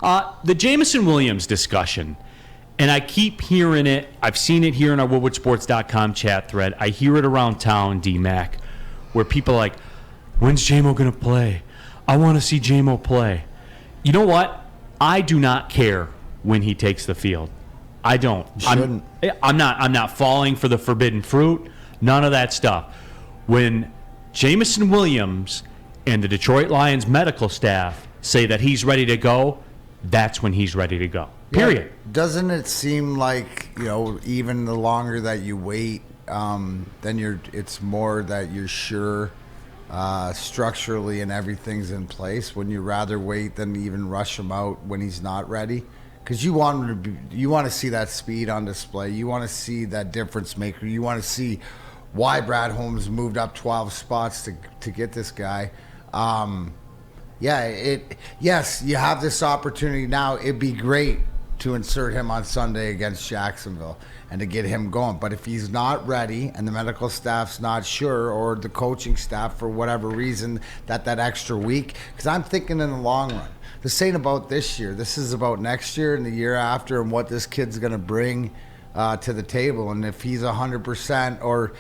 The Jameson Williams discussion, and I keep hearing it. I've seen it here in our woodwardsports.com chat thread. I hear it around town, D-Mac, where people are like, when's Jamo going to play? I want to see Jamo play. You know what? I do not care when he takes the field. I don't. Shouldn't. I'm not falling for the forbidden fruit. None of that stuff. When Jameson Williams and the Detroit Lions medical staff say that he's ready to go, that's when he's ready to go. Period. Yeah, doesn't it seem like, even the longer that you wait, then it's more that you're sure structurally and everything's in place. Wouldn't you rather wait than even rush him out when he's not ready? Because you want to see that speed on display. You want to see that difference maker. You want to see why Brad Holmes moved up 12 spots to get this guy. Yes, you have this opportunity now. It'd be great to insert him on Sunday against Jacksonville and to get him going. But if he's not ready and the medical staff's not sure, or the coaching staff for whatever reason, that extra week, because I'm thinking in the long run, this ain't about this year. This is about next year and the year after and what this kid's going to bring to the table. And if he's 100% or,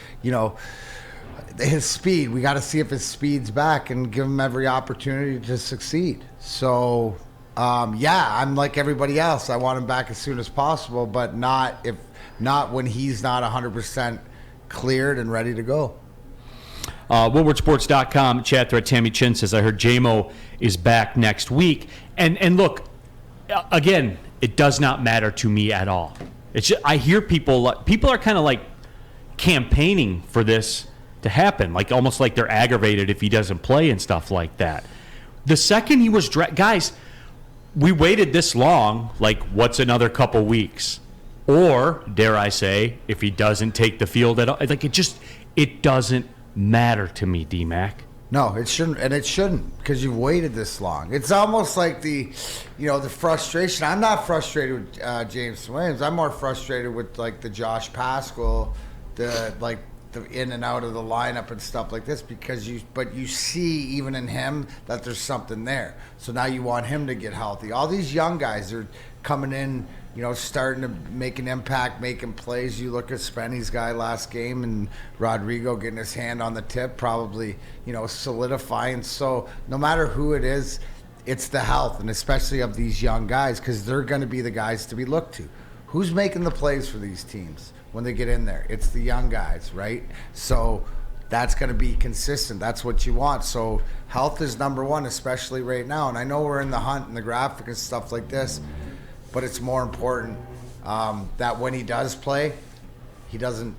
his speed, we got to see if his speed's back and give him every opportunity to succeed. So, I'm like everybody else. I want him back as soon as possible, but not when he's not 100% cleared and ready to go. Woodwardsports.com chat thread. Tammy Chin says, I heard Jamo is back next week. And look, again, it does not matter to me at all. It's just, I hear people are kind of like campaigning for this to happen, like almost like they're aggravated if he doesn't play and stuff like that. The second he was guys, we waited this long, like what's another couple weeks? Or, dare I say, if he doesn't take the field at all, like it doesn't matter to me, D-Mac. No, it shouldn't, and it shouldn't, because you've waited this long. It's almost like the frustration. I'm not frustrated with James Williams. I'm more frustrated with like the Josh Pascal, the in and out of the lineup and stuff like this, because you see even in him that there's something there. So now you want him to get healthy. All these young guys are coming in, starting to make an impact, making plays. You look at Spenny's guy last game and Rodrigo getting his hand on the tip, probably, solidifying. So no matter who it is, it's the health, and especially of these young guys, because they're going to be the guys to be looked to. Who's making the plays for these teams when they get in there? It's the young guys, right? So that's going to be consistent. That's what you want. So health is number one, especially right now. And I know we're in the hunt and the graphic and stuff like this, but it's more important that when he does play, he doesn't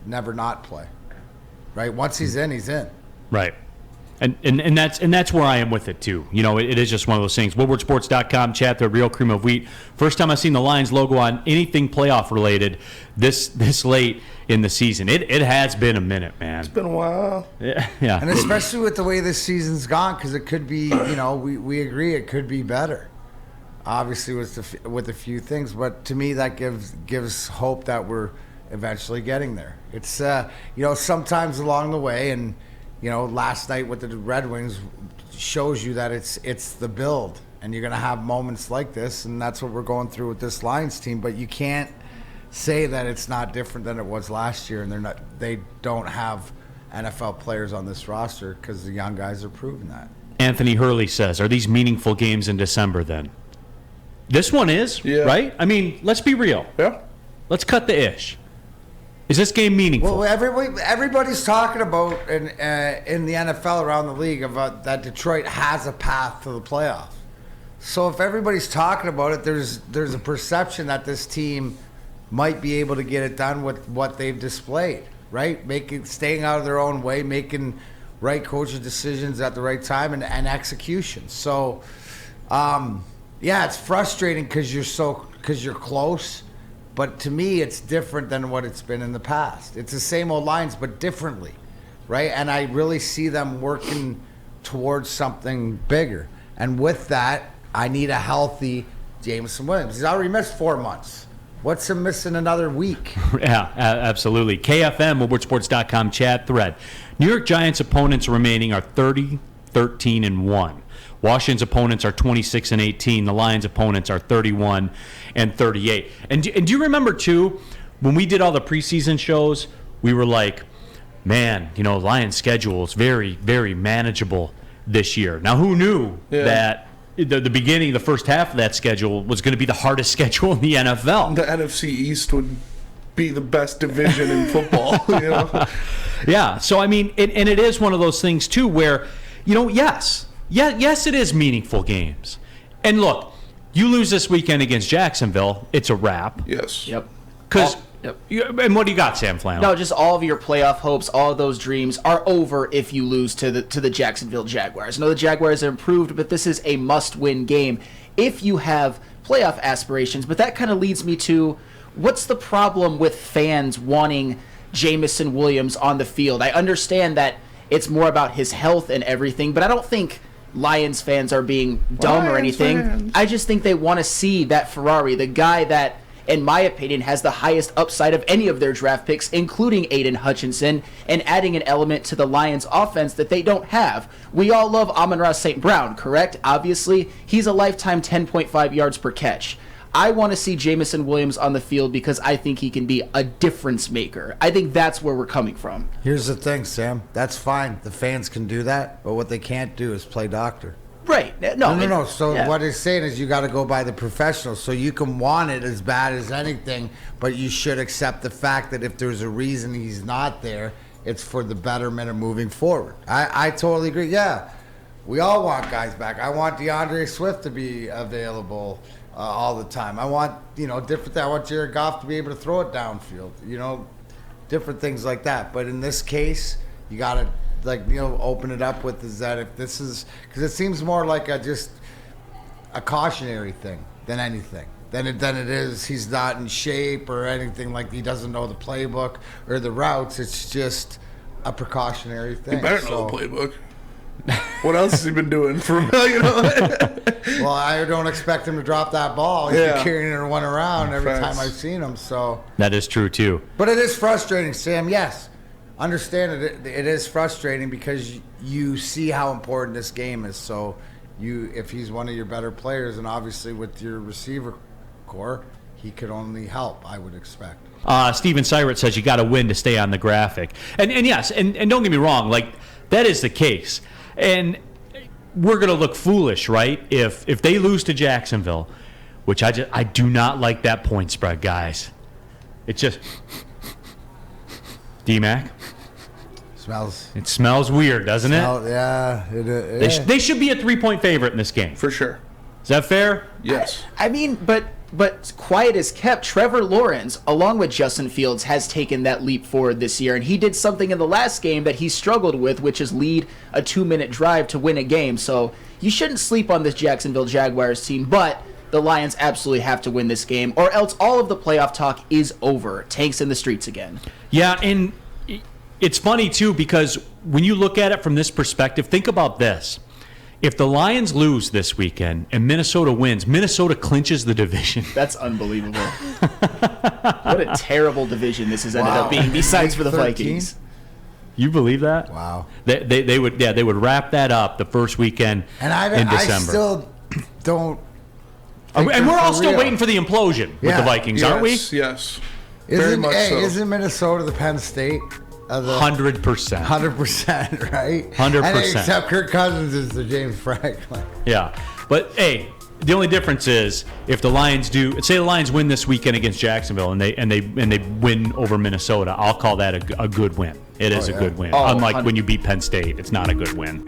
never not play, right? Once he's in, he's in. Right. And that's where I am with it too. It is just one of those things. Woodwardsports.com chat, the real cream of wheat. First time I've seen the Lions logo on anything playoff related this late in the season. It has been a minute, man. It's been a while. Yeah. And especially with the way this season's gone, because it could be, we agree it could be better. Obviously with a few things, but to me that gives hope that we're eventually getting there. It's sometimes along the way, and last night with the Red Wings shows you that it's the build, and you're going to have moments like this, and that's what we're going through with this Lions team. But you can't say that it's not different than it was last year, and they don't have NFL players on this roster, because the young guys are proving that. Anthony Hurley says, are these meaningful games in December then? This one is, right? I mean, let's be real. Yeah. Let's cut the ish. Is this game meaningful? Well, everybody's talking about in the NFL around the league about that Detroit has a path to the playoffs. So if everybody's talking about it, there's a perception that this team might be able to get it done with what they've displayed, right? Staying out of their own way, making right coaching decisions at the right time, and execution. So, it's frustrating because you're close. But to me, it's different than what it's been in the past. It's the same old Lions, but differently, right? And I really see them working towards something bigger. And with that, I need a healthy Jameson Williams. He's already missed 4 months. What's him missing another week? Yeah, absolutely. KFM, Woodwardsports.com chat thread. New York Giants opponents remaining are 30, 13, and 1. Washington's opponents are 26-18. The Lions' opponents are 31-38. And do you remember too, when we did all the preseason shows, we were like, man, Lions' schedule is very, very manageable this year. Now, who knew that the beginning, the first half of that schedule was going to be the hardest schedule in the NFL? The NFC East would be the best division in football. Yeah. So, I mean, and it is one of those things, too, where, yes, it is meaningful games. And look, you lose this weekend against Jacksonville, it's a wrap. Yes. Yep. Because, Yep. and what do you got, Sam Flannel? No, just all of your playoff hopes, all of those dreams are over if you lose to the Jacksonville Jaguars. I know the Jaguars are improved, but this is a must-win game if you have playoff aspirations. But that kind of leads me to, what's the problem with fans wanting Jameson Williams on the field? I understand that it's more about his health and everything, but I don't think Lions fans are being dumb or anything. Fans. I just think they want to see that Ferrari, the guy that, in my opinion, has the highest upside of any of their draft picks, including Aiden Hutchinson, and adding an element to the Lions' offense that they don't have. We all love Amon-Ra St. Brown, correct? Obviously, he's a lifetime 10.5 yards per catch. I want to see Jameson Williams on the field because I think he can be a difference maker. I think that's where we're coming from. Here's the thing, Sam. That's fine. The fans can do that, but what they can't do is play doctor. Right. No. So yeah. what he's saying is you got to go by the professionals. So you can want it as bad as anything, but you should accept the fact that if there's a reason he's not there, it's for the betterment of moving forward. I totally agree. Yeah, we all want guys back. I want DeAndre Swift to be available all the time. I want, different. I want Jared Goff to be able to throw it downfield. Different things like that. But in this case, you got to, open it up with is that if this is, because it seems more like just a cautionary thing than anything. Than it is he's not in shape or anything, like he doesn't know the playbook or the routes. It's just a precautionary thing. He better know the playbook. What else has he been doing for Well, I don't expect him to drop that ball. He's been carrying it one around every time I've seen him. So that is true too. But it is frustrating, Sam. Yes, understand it. It is frustrating because you see how important this game is. So if he's one of your better players, and obviously with your receiver core, he could only help, I would expect. Steven Syrett says you got to win to stay on the graphic, and yes, and don't get me wrong, that is the case. And we're going to look foolish, right? If they lose to Jacksonville, which I do not like that point spread, guys. It's just D-Mac. It smells weird, doesn't it? Yeah. They should be a 3-point favorite in this game. For sure. Is that fair? Yes. I mean, but quiet as kept, Trevor Lawrence, along with Justin Fields, has taken that leap forward this year, and he did something in the last game that he struggled with, which is lead a 2-minute drive to win a game. So you shouldn't sleep on this Jacksonville Jaguars team, but the Lions absolutely have to win this game, or else all of the playoff talk is over. Tanks in the streets again. Yeah, and it's funny, too, because when you look at it from this perspective, think about this. If the Lions lose this weekend and Minnesota wins, Minnesota clinches the division. That's unbelievable. What a terrible division this has ended up being, besides for the 13? Vikings. You believe that? Wow. They would wrap that up the first weekend in December. I still don't. And we're all still waiting for the implosion with the Vikings, aren't we? Yes. Very much so. Isn't Minnesota the Penn State? 100%. 100%, right? 100%. And except Kirk Cousins is the James Franklin. Yeah. But, hey, the only difference is if the Lions say the Lions win this weekend against Jacksonville and they win over Minnesota, I'll cll that a good win. It is a good win. Unlike when you beat Penn State, it's not a good win.